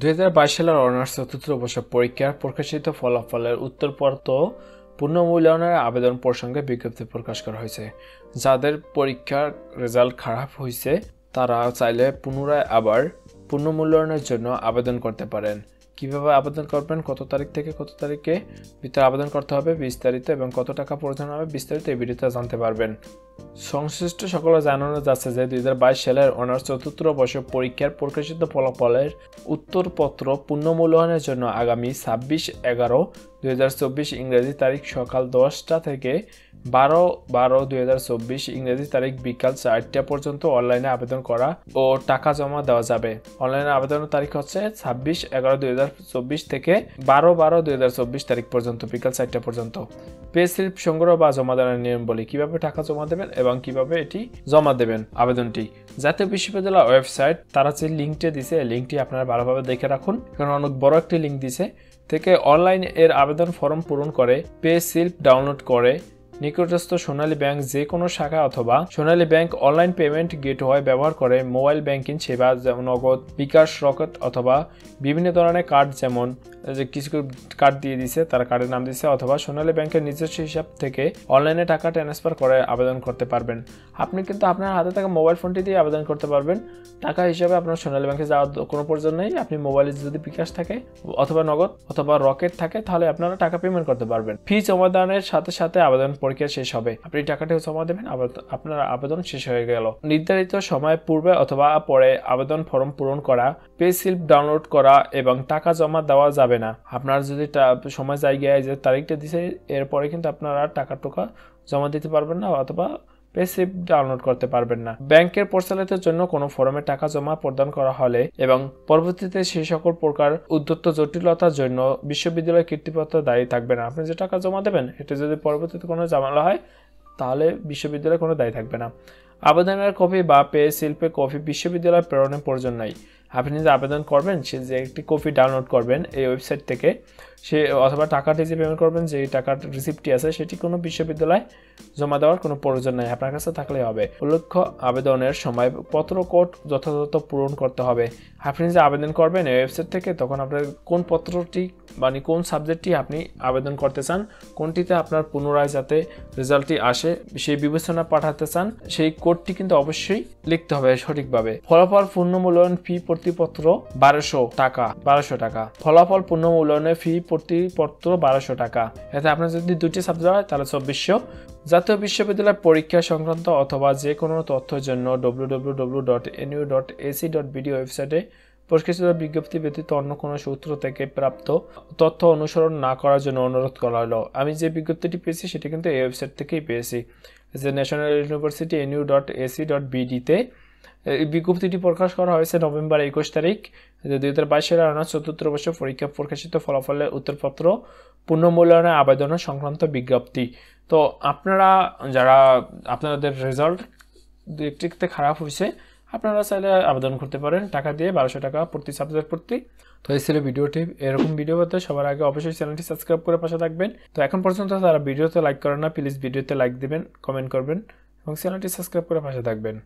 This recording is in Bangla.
2022 সালের অনার্স চতুর্থ বর্ষ পরীক্ষার প্রকাশিত ফলাফলের উত্তরপত্র পুনর্মূল্যায়নের আবেদন প্রসঙ্গে বিজ্ঞপ্তি প্রকাশ করা হয়েছে। যাদের পরীক্ষার রেজাল্ট খারাপ হয়েছে তারা চাইলে পুনরায় আবার পুনর্মূল্যায়নের জন্য আবেদন করতে পারেন। কিভাবে আবেদন করবেন, কত তারিখ থেকে কত তারিখে ভিতরে আবেদন করতে হবে বিস্তারিত এবং কত টাকা প্রয়োজন হবে বিস্তারিত এই ভিডিওতে জানতে পারবেন। সংশ্লিষ্ট সকলে জানানো যাচ্ছে যে 2022 সালের অনার্স চতুর্থ বর্ষ পরীক্ষার প্রকাশিত ফলাফলের উত্তরপত্র পুনর্মূল্যায়নের জন্য আগামী 26/11/2024 ইংরেজি তারিখ সকাল 10টা থেকে 12/12/2024 ইংরেজি তারিখ বিকাল 4টা পর্যন্ত অনলাইনে আবেদন করা ও টাকা জমা দেওয়া যাবে। অনলাইনে আবেদনের তারিখ হচ্ছে 26/11/2024 থেকে 12/12/2024 তারিখ পর্যন্ত বিকাল 4টা পর্যন্ত। পে স্লিপ সংগ্রহ বা জমা দেওয়ার নিয়ম বলি, কিভাবে টাকা জমা দেবেন এবং কিভাবে এটি জমা দেবেন আবেদনটি। জাতীয় বিশ্ববিদ্যালয় ওয়েবসাইট তারা যে লিঙ্কটি দিছে এই লিঙ্কটি আপনারা ভালোভাবে দেখে রাখুন, কারণ অনেক বড় একটি লিঙ্ক দিছে। থেকে অনলাইন এর আবেদন ফর্ম পূরণ করে পে স্লিপ ডাউনলোড করে নিকটস্থ সোনালী ব্যাংক যে কোনো শাখা অথবা সোনালী ব্যাংক অনলাইন পেমেন্ট গেটওয়ে ব্যবহার করে মোবাইল ব্যাংকিং সেবা যেমন নগদ, বিকাশ, রকেট অথবা বিভিন্ন ধরনের কার্ড, যেমন যে কিছু কার্ড দিয়ে দিছে তারা কার্ডের নাম দিছে, অথবা সোনালী ব্যাংকের নিজস্ব হিসাব থেকে অনলাইনে টাকা ট্রান্সফার করে আবেদন করতে পারবেন। আপনি কিন্তু আপনার হাতে থাকা মোবাইল ফোনটি দিয়ে আবেদন করতে পারবেন। টাকা হিসাবে আপনার সোনালী ব্যাংকে যাওয়ার কোনো প্রয়োজন নেই। আপনি মোবাইলে যদি বিকাশ থাকে অথবা নগদ অথবা রকেট থাকে তাহলে আপনারা টাকা পেমেন্ট করতে পারবেন। ফি জমা দানের সাথে সাথে আবেদন পরীক্ষা শেষ হবে। আপনি টাকাটিও জমা দেবেন, আপনার আবেদন শেষ হয়ে গেল। নির্ধারিত সময় পূর্বে অথবা পরে আবেদন ফর্ম পূরণ করা, পে স্লিপ ডাউনলোড করা এবং টাকা জমা দেওয়া যাবে না। আপনার যদি সময় জায়গায় যে তারিখটা দিছে এরপরে কিন্তু আপনারা টাকা জমা দিতে পারবেন না অথবা পে স্লিপ ডাউনলোড করতে পারবেন না। ব্যাংকের পরিচালিতের জন্য কোনো ফর্মে টাকা জমা প্রদান করা হলে এবং পরবর্তীতে সেই সকল প্রকার উদ্যত জটিলতার জন্য বিশ্ববিদ্যালয় কর্তৃপক্ষ দায়ী থাকবে না। আপনি যে টাকা জমা দেবেন এটা যদি পরবর্তীতে কোনো ঝামেলা হয় তাহলে বিশ্ববিদ্যালয় কোনো দায়ী থাকবে না। আবেদনের কপি বা পে স্লিপের কপি বিশ্ববিদ্যালয় প্রেরণের প্রয়োজন নাই। আপনি যে আবেদন করবেন সে যে একটি কপি ডাউনলোড করবেন এই ওয়েবসাইট থেকে, সে অথবা টাকাটি যে পেমেন্ট করবেন যে টাকার রিসিপ্টটি আছে সেটি কোনো বিশ্ববিদ্যালয় জমা দেওয়ার কোনো প্রয়োজন নাই, আপনার কাছে থাকলেই হবে। উল্লেখ্য আবেদনের সময় পত্র কোড যথাযথ পূরণ করতে হবে। আপনি যে আবেদন করবেন এই ওয়েবসাইট থেকে তখন আপনার কোন পত্রটি মানে কোন সাবজেক্টটি আপনি আবেদন করতে চান, কোনটিতে আপনার পুনরায় যাতে রেজাল্টটি আসে সেই বিবেচনা পাঠাতে চান সেই কোডটি কিন্তু অবশ্যই লিখতে হবে সঠিকভাবে। ফলাফল পুনর্মূল্যায়ন ফি প্রতিপত্র 1200 টাকা। ফলাফল পুনর্মূল্যায়নের ফি প্রতিপত্র 1200 টাকা। এতে আপনার যদি দুটি সাবজেক্ট হয় তাহলে 2400। জাতীয় বিশ্ববিদ্যালয় পরীক্ষা সংক্রান্ত অথবা যে কোনো তথ্যের জন্য www.nu.ac.bd ওয়েবসাইটে প্রকাশিত বিজ্ঞপ্তি ব্যতীত অন্য কোনো সূত্র থেকে প্রাপ্ত তথ্য অনুসরণ না করার জন্য অনুরোধ করা হলো। আমি যে বিজ্ঞপ্তিটি পেয়েছি সেটি কিন্তু এই ওয়েবসাইট থেকেই পেয়েছি, যে ন্যাশনাল ইউনিভার্সিটি nu.ac.bd-তে এই বিজ্ঞপ্তিটি প্রকাশ করা হয়েছে নভেম্বর 21 তারিখ 2022 সালের অনার্স চতুর্থ বর্ষ পরীক্ষা প্রকাশিত ফলাফলের উত্তরপত্র পুনর্মূল্যায়নের আবেদনের সংক্রান্ত বিজ্ঞপ্তি। তো আপনারা যারা আপনাদের রেজাল্ট একটিতে খারাপ হয়েছে আপনারা চাইলে আবেদন করতে পারেন টাকা দিয়ে 1200 টাকা প্রতি সাবজেক্ট প্রতি। তো এই ছিল ভিডিওটি। এরকম ভিডিও পেতে সবার আগে অবশ্যই চ্যানেলটি সাবস্ক্রাইব করে পাশে থাকবেন। তো এখন পর্যন্ত যারা ভিডিওতে লাইক করেন না প্লিজ ভিডিওতে লাইক দিবেন, কমেন্ট করবেন এবং চ্যানেলটি সাবস্ক্রাইব করে পাশে থাকবেন।